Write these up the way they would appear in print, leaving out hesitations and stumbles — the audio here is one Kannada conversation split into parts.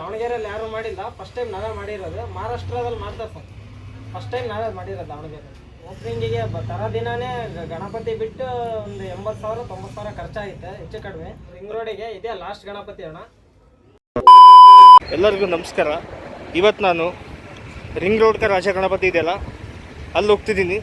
ದಾವಣಗೆರೆಯಲ್ಲಿ ಯಾರು ಮಾಡಿಲ್ಲ, ಫಸ್ಟ್ ಟೈಮ್ ನಾವೇ ಮಾಡಿರೋದು. ಮಹಾರಾಷ್ಟ್ರದಲ್ಲಿ ಮಾಡ್ತಾರೆ ಸರ್, ಫಸ್ಟ್ ಟೈಮ್ ನಾವೇ ಮಾಡಿರೋದು ದಾವಣಗೆರೆ. ಓಪನಿಂಗಿಗೆ ತರೋ ದಿನಾನೇ ಗಣಪತಿ ಬಿಟ್ಟು ಒಂದು 80,000-90,000 ಖರ್ಚಾಗಿತ್ತೆ ಹೆಚ್ಚು ಕಡಿಮೆ. ರಿಂಗ್ ರೋಡಿಗೆ ಇದೇ ಲಾಸ್ಟ್ ಗಣಪತಿ ಅಣ್ಣ. ಎಲ್ಲರಿಗೂ ನಮಸ್ಕಾರ. ಇವತ್ತು ನಾನು ರಿಂಗ್ ರೋಡ್ಕ ರಾಜ ಗಣಪತಿ ಇದೆಯಲ್ಲ, ಅಲ್ಲಿ ಹೋಗ್ತಿದ್ದೀನಿ.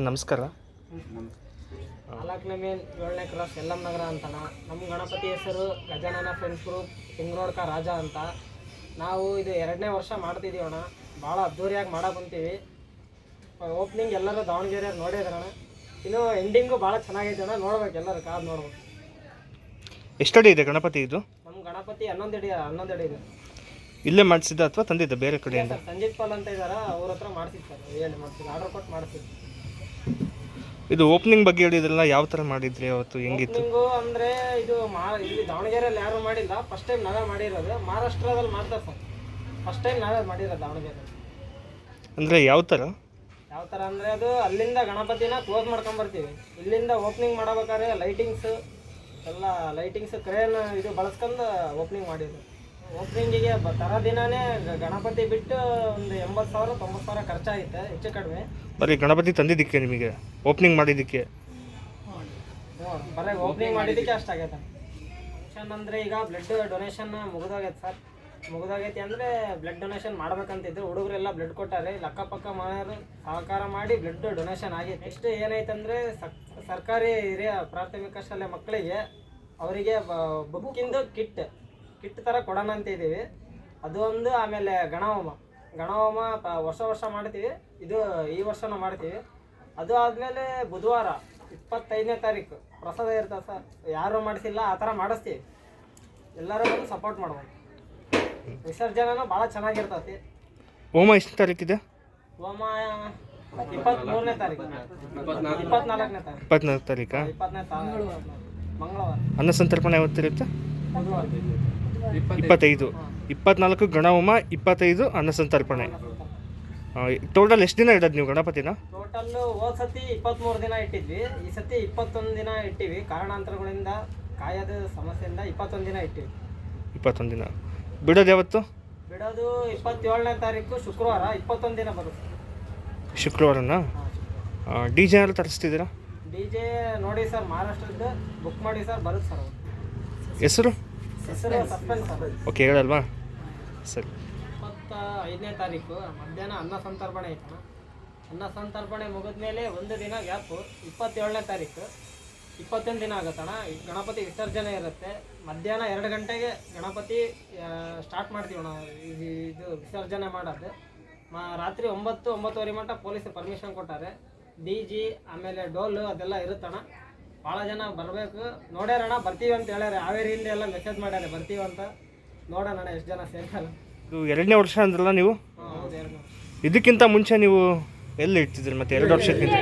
ನಮಸ್ಕಾರ. 4ನೇ ಮೇನ್ 7ನೇ ಕ್ರಾಸ್ ಯಲ್ಲಮ್ಮ ನಗರ ಅಂತಣ. ನಮ್ಮ ಗಣಪತಿ ಹೆಸರು ಗಜಾನನ ಫ್ರೆಂಡ್ಸ್ ಗ್ರೂಪ್ ರಿಂಗ್ ರೋಡ್ಕ ರಾಜ ಅಂತ. ನಾವು ಇದು 2ನೇ ವರ್ಷ ಮಾಡ್ತಿದ್ದೀವಿ ಅಣ್ಣ. ಭಾಳ ಅದ್ದೂರಿಯಾಗಿ ಮಾಡಕ್ಕೆ ಬಂತೀವಿ. ಓಪನಿಂಗ್ ಎಲ್ಲರೂ ದಾವಣಗೆರೆಯವ್ರು ನೋಡಿದ್ರಣ್ಣ. ಇನ್ನು ಎಂಡಿಂಗು ಭಾಳ ಚೆನ್ನಾಗೈತೆ ಅಣ್ಣ, ನೋಡ್ಬೇಕು ಎಲ್ಲರೂ ಕಾದು ನೋಡ್ಬೇಕು. ಎಷ್ಟಡಿ ಇದೆ ಗಣಪತಿ ಇದು? ನಮ್ಮ ಗಣಪತಿ 11 ಅಡಿ ಇದೆ. ಇಲ್ಲೇ ಮಾಡಿಸಿದ್ದ ಅಥವಾ ತಂದಿದ್ದ ಬೇರೆ ಕಡೆಯಿಂದ? ಸಂಜಿತ್ ಪಾಲ್ ಅಂತ ಇದ್ದಾರೆ, ಅವ್ರ ಹತ್ರ ಮಾಡಿಸಿದ್ದು ಸರ್. ಹೇಳಿ ಮಾಡಿಸಿದ್ದು, ಆರ್ಡರ್ ಕೊಟ್ಟು ಮಾಡಿಸಿದ್ದು. ಇದು ಓಪನಿಂಗ್ ಬಗ್ಗೆ ಹೇಳಿದ್ರಲ್ಲ, ಯಾವ ಥರ ಮಾಡಿದ್ರಿ ಅವತ್ತು, ಹೆಂಗಿತ್ತು? ಓಪನಿಂಗು ಅಂದರೆ ಇದು ಇಲ್ಲಿ ದಾವಣಗೆರೆಯಲ್ಲಿ ಯಾರು ಮಾಡಿಲ್ಲ, ಫಸ್ಟ್ ಟೈಮ್ ನಾವೇ ಮಾಡಿರೋದು. ಮಹಾರಾಷ್ಟ್ರದಲ್ಲಿ ಮಾಡ್ತಾರೆ ಸರ್, ಫಸ್ಟ್ ಟೈಮ್ ನಾವೇ ಮಾಡಿರೋದು ದಾವಣಗೆರೆ. ಅಂದರೆ ಯಾವ ಥರ ಅಂದರೆ ಅದು ಅಲ್ಲಿಂದ ಗಣಪತಿನ ಕ್ಲೋಸ್ ಮಾಡ್ಕೊಂಬರ್ತೀವಿ. ಇಲ್ಲಿಂದ ಓಪನಿಂಗ್ ಮಾಡಬೇಕಾದ್ರೆ ಲೈಟಿಂಗ್ಸ್ ಕ್ರೇನ್ ಇದು ಬಳಸ್ಕೊಂಡು ಓಪನಿಂಗ್ ಮಾಡಿದ್ರು. ಓಪನಿಂಗಿಗೆ ತರೋ ದಿನಾನೇ ಗಣಪತಿ ಬಿಟ್ಟು ಒಂದು 80,000-90,000 ಖರ್ಚಾಗಿತ್ತೆ ಹೆಚ್ಚು ಕಡಿಮೆ. ಬರೀ ಗಣಪತಿ ತಂದಿದ್ದಕ್ಕೆ, ನಿಮಗೆ ಓಪನಿಂಗ್ ಮಾಡಿದ್ದಕ್ಕೆ? ಬರೀ ಓಪನಿಂಗ್ ಮಾಡಿದ್ದಕ್ಕೆ ಅಷ್ಟಾಗೈತೆ. ಫಂಕ್ಷನ್ ಅಂದರೆ ಈಗ ಬ್ಲಡ್ ಡೊನೇಷನ್ ಮುಗಿದೋಗೈತೆ ಸರ್. ಮುಗಿದೋಗೈತಿ ಅಂದರೆ ಬ್ಲಡ್ ಡೊನೇಷನ್ ಮಾಡ್ಬೇಕಂತಿದ್ರು. ಹುಡುಗರೆಲ್ಲ ಬ್ಲಡ್ ಕೊಟ್ಟಾರೆ, ಅಕ್ಕಪಕ್ಕ ಮನೆಯವರು ಸಹಕಾರ ಮಾಡಿ ಬ್ಲಡ್ ಡೊನೇಷನ್ ಆಗೈತೆ. ನೆಕ್ಸ್ಟ್ ಏನೈತಂದರೆ ಸರ್ಕಾರಿ ಹಿರಿಯ ಪ್ರಾಥಮಿಕ ಶಾಲೆ ಮಕ್ಕಳಿಗೆ ಅವರಿಗೆ ಬುಕ್ಕಿಂದು ಕಿಟ್ ಥರ ಕೊಡೋಣ ಅಂತ ಇದ್ದೀವಿ. ಅದು ಒಂದು. ಆಮೇಲೆ ಗಣಹೋಮ ವರ್ಷ ಮಾಡ್ತೀವಿ. ಇದು ಈ ವರ್ಷನೂ ಮಾಡ್ತೀವಿ. ಅದು ಆದಮೇಲೆ ಬುಧವಾರ 25ನೇ ತಾರೀಕು ಪ್ರಸಾದ ಇರ್ತದೆ ಸರ್. ಯಾರು ಮಾಡಿಸಿಲ್ಲ ಆ ಥರ ಮಾಡಿಸ್ತೀವಿ. ಎಲ್ಲರೂ ಬಂದು ಸಪೋರ್ಟ್ ಮಾಡ್ಬೋದು. ವಿಸರ್ಜನೆನೂ ಭಾಳ ಚೆನ್ನಾಗಿರ್ತೈತಿ. ಹೋಮ ಎಷ್ಟು ತಾರೀಕಿದೆ? ಹೋಮ 23ನೇ ತಾರೀಕು, 24ನೇ ತಾರೀಕು. 24 ತಾರೀಕಾ? 20ನೇ ತಾರೀಕು ಮಂಗಳವಾರ. ಅನ್ನ ಸಂತರ್ಪಣೆ ಯಾವತ್ತಿರುತ್ತೆ? ಬುಧವಾರ 25. 24 ಗಣಹೋಮ, 25 ಅನ್ನ ಸಂತರ್ಪಣೆ. ಟೋಟಲ್ ಎಷ್ಟು ದಿನ ಇಡೋದು ನೀವು ಗಣಪತಿನ? ಟೋಟಲ್ಲು ಹೋದ ಸತಿ 23 ದಿನ ಇಟ್ಟಿದ್ವಿ. ಈ ಸತಿ 21 ದಿನ ಇಟ್ಟಿವಿ. ಕಾರಣಾಂತರಗಳಿಂದ ಕಾಯೋದು ಸಮಸ್ಯೆಯಿಂದ 21 ದಿನ ಇಟ್ಟಿವಿ. 21 ದಿನ. ಬಿಡೋದು ಯಾವತ್ತು? ಬಿಡೋದು 27ನೇ ತಾರೀಕು ಶುಕ್ರವಾರ. 21 ದಿನ ಬರುತ್ತೆ. ಶುಕ್ರವಾರನ? ಡಿ ಜೆ ಎಲ್ಲ ತರಿಸ್ತಿದ್ದೀರಾ? DJ ನೋಡಿ ಸರ್, ಮಹಾರಾಷ್ಟ್ರದ್ದು ಬುಕ್ ಮಾಡಿ ಸರ್, ಬರುತ್ತೆ ಸರ್. ಹೆಸರು ಸಸ್ಪೆನ್ಸ್ ಸರ್. ಓಕೆ, ಹೇಳಲ್ವಾ? ಸರಿ. 25ನೇ ತಾರೀಕು ಮಧ್ಯಾಹ್ನ ಅನ್ನ ಸಂತರ್ಪಣೆ ಐತಣ್ಣ. ಅನ್ನ ಸಂತರ್ಪಣೆ ಮುಗಿದ್ಮೇಲೆ ಒಂದು ದಿನ ಗ್ಯಾಪು. 27ನೇ ತಾರೀಕು 21 ದಿನ ಆಗುತ್ತಣ್ಣ. ಗಣಪತಿ ವಿಸರ್ಜನೆ ಇರುತ್ತೆ. ಮಧ್ಯಾಹ್ನ 2 ಗಂಟೆಗೆ ಗಣಪತಿ ಸ್ಟಾರ್ಟ್ ಮಾಡ್ತೀವಣ್ಣ ಇದು ವಿಸರ್ಜನೆ ಮಾಡೋದು. ರಾತ್ರಿ 9-9:30 ಮಟ್ಟ ಪೊಲೀಸ್ ಪರ್ಮಿಷನ್ ಕೊಟ್ಟಾರೆ. DJ ಆಮೇಲೆ ಡೋಲು ಅದೆಲ್ಲ ಇರುತ್ತಣ್ಣ. ಭಾಳ ಜನ ಬರಬೇಕು. ನೋಡ್ಯಾರಣ್ಣ, ಬರ್ತೀವಿ ಅಂತ ಹೇಳ್ಯಾರ. ಹಾವೇರಿಯಿಂದ ಎಲ್ಲ ಮೆಸೇಜ್ ಮಾಡ್ಯಾರೆ ಬರ್ತೀವಿ ಅಂತ. ನೋಡೋಣ ಎಷ್ಟು ಜನ ಸೇರ್ಕಲ್ಲ. ಇದು 2ನೇ ವರ್ಷ ಅಂದ್ರಲ್ಲ ನೀವು? ಹೌದು, 2 ಇದಕ್ಕಿಂತ ಮುಂಚೆ ನೀವು ಎಲ್ಲಿ ಇಡ್ತಿದ್ರಿ? ಮತ್ತೆ 2 ವರ್ಷಕ್ಕಿಂತ?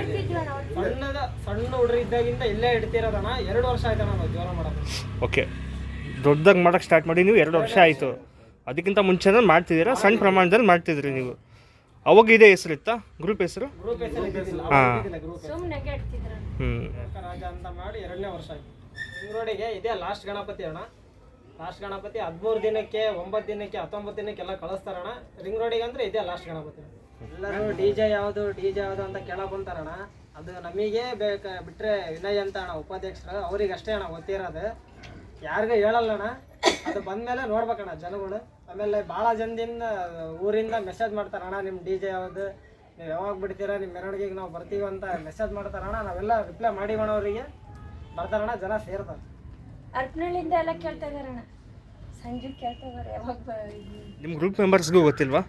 ಸಣ್ಣ ಹುಡುಗರು ಇದ್ದಾಗಿಂದ ಇಲ್ಲೇ ಇಡ್ತಿರೋದಣ್ಣ. 2 ವರ್ಷ ಆಯ್ತಣ್ಣ ನಾವು ಜೋರ ಮಾಡೋದು. ಓಕೆ, ದೊಡ್ಡದಾಗಿ ಮಾಡೋಕ್ಕೆ ಸ್ಟಾರ್ಟ್ ಮಾಡಿ ನೀವು 2 ವರ್ಷ ಆಯಿತು. ಅದಕ್ಕಿಂತ ಮುಂಚೆ ಮಾಡ್ತಿದ್ದೀರಾ? ಸಣ್ಣ ಪ್ರಮಾಣದಲ್ಲಿ ಮಾಡ್ತಿದ್ರಿ ನೀವು. ಅವಾಗ ಇದೇ ಹೆಸರು ಇತ್ತಾ, ಗ್ರೂಪ್ ಹೆಸರು? ಗ್ರೂಪ್ ಹೆಸರು ಇದ್ದಿದ್ದಿಲ್ಲ. ರಾಜ ಅಂತ ಮಾಡಿ 2ನೇ ವರ್ಷ ಆಯ್ತು. ರಿಂಗ್ ರೋಡಿಗೆ ಇದೇ ಲಾಸ್ಟ್ ಗಣಪತಿ ಅಣ್ಣ. ಲಾಸ್ಟ್ ಗಣಪತಿ 13 ದಿನಕ್ಕೆ, 9 ದಿನಕ್ಕೆ, 19 ದಿನಕ್ಕೆಲ್ಲ ಕಳಿಸ್ತಾರಣ್ಣ. ರಿಂಗ್ ರೋಡಿಗೆ ಅಂದರೆ ಇದೇ ಲಾಸ್ಟ್ ಗಣಪತಿ. ಎಲ್ಲರೂ DJ ಯಾವುದು ಅಂತ ಕೇಳೋ ಬಂತಾರಣ್ಣ. ಅದು ನಮಗೆ ಬಿಟ್ಟರೆ ವಿನಯ್ ಅಂತ ಅಣ್ಣ, ಉಪಾಧ್ಯಕ್ಷರು, ಅವ್ರಿಗೆ ಅಷ್ಟೇ ಅಣ್ಣ ಗೊತ್ತಿರೋದು. ಯಾರಿಗೂ ಹೇಳಲ್ಲಣ್ಣ. ಅದು ಬಂದಮೇಲೆ ನೋಡ್ಬೇಕಣ್ಣ ಜನಗಳು. ಆಮೇಲೆ ಭಾಳ ಜನದಿಂದ ಊರಿಂದ ಮೆಸೇಜ್ ಮಾಡ್ತಾರಣ್ಣ, ನಿಮ್ಮ DJ ಯಾವುದು, ನೀವು ಯಾವಾಗ ಬಿಡ್ತೀರಾ, ನಿಮ್ಮ ಮೆರವಣಿಗೆಗೆ ನಾವು ಬರ್ತೀವಿ ಅಂತ ಮೆಸೇಜ್ ಮಾಡ್ತಾರಣ್ಣ. ನಾವೆಲ್ಲ ರಿಪ್ಲೈ ಮಾಡಿವಣ್ಣ, ಅವರಿಗೆ ಬರ್ತಾರಣ್ಣ, ಜನ ಸೇರ್ತಾರೆ. ಅರ್ಪನಹಳ್ಳಿಯಿಂದ ಎಲ್ಲ ಕೇಳ್ತಾ ಇದಾರಣ್ಣ. ಸಂಜು ಕೇಳ್ತಾ ಇದಾರೆ ಯಾವಾಗ ನಿಮ್ಮ ಗ್ರೂಪ್ ಮೆಂಬರ್ಸ್ಗೂ ಗೊತ್ತಿಲ್ವಾ?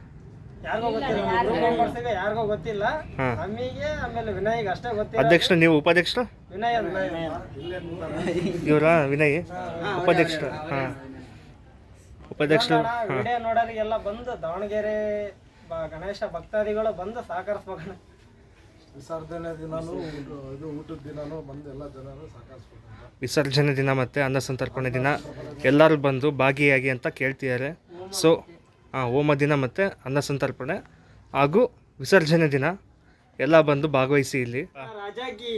ಯಾರಿಗೋ ಗೊತ್ತಿಲ್ಲ, ಗ್ರೂಪ್ ಮೆಂಬರ್ಸ್ಗೆ ಯಾರಿಗೋ ಗೊತ್ತಿಲ್ಲ. ಹಾಂ. ನಮಗೆ ಆಮೇಲೆ ವಿನಯ್ಗೆ ಅಷ್ಟೇ ಗೊತ್ತಿಲ್ಲ. ಅಧ್ಯಕ್ಷರು ನೀವು, ಉಪಾಧ್ಯಕ್ಷರು ವಿನಯ್ ಅಂತ. ಇವರ ವಿನಯ್ ಉಪಾಧ್ಯಕ್ಷರು. ಹಾಂ, ಉಪಾಧ್ಯಕ್ಷರು. ಹಾಂ, ವಿಡಿಯೋ ನೋಡೋರಿಗೆಲ್ಲ ಬಂದು ದಾವಣಗೆರೆ ಗಣೇಶ ಭಕ್ತಾದಿಗಳು ಬಂದು ಸಹಕರಿಸ್ಬೇಕಣ್ಣ. ವಿಸರ್ಜನೆ ದಿನಾನು ಇದು ಊಟದ ದಿನಾನು ಬಂದು ಎಲ್ಲ ಜನರು ಸಹಕರಿಸ್ಬೇಕು. ವಿಸರ್ಜನೆ ದಿನ ಮತ್ತು ಅನ್ನ ಸಂತರ್ಪಣೆ ದಿನ ಎಲ್ಲರೂ ಬಂದು ಭಾಗಿಯಾಗಿ ಅಂತ ಕೇಳ್ತಿದ್ದಾರೆ. ಸೊ ಹೋಮ ದಿನ ಮತ್ತು ಅನ್ನ ಸಂತರ್ಪಣೆ ಹಾಗೂ ವಿಸರ್ಜನೆ ದಿನ ಎಲ್ಲ ಬಂದು ಭಾಗವಹಿಸಿ ಇಲ್ಲಿ. ರಾಜಾಗಿ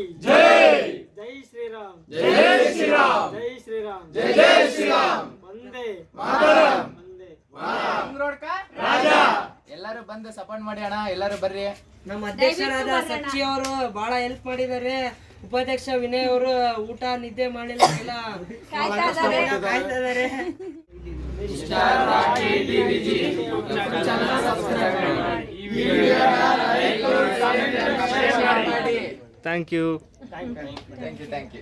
ಜೈ ಶ್ರೀರಾಮ್, ಜೈ ಶ್ರೀರಾಮ್, ಜೈ ಶ್ರೀರಾಮ್, ಜೈ ಶ್ರೀರಾಮ್, ಒಂದೇ ಒಂದೇ ಎಲ್ಲರೂ ಬಂದು ಸಪೋರ್ಟ್ ಮಾಡಿ ಅಣ್ಣ, ಎಲ್ಲರೂ ಬರ್ರಿ. ನಮ್ಮ ಅಧ್ಯಕ್ಷರಾದ ಸಚ್ಚಿ ಅವರು ಬಹಳ ಹೆಲ್ಪ್ ಮಾಡಿದ್ದಾರೆ. ಉಪಾಧ್ಯಕ್ಷ ವಿನಯ್ ಅವರು ಊಟ ನಿದ್ದೆ ಮಾಡಿಲ್ಲ, ಎಲ್ಲ ಕಾಯ್ತಾ ಇದ್ದಾರೆ. Thank you. Thank you.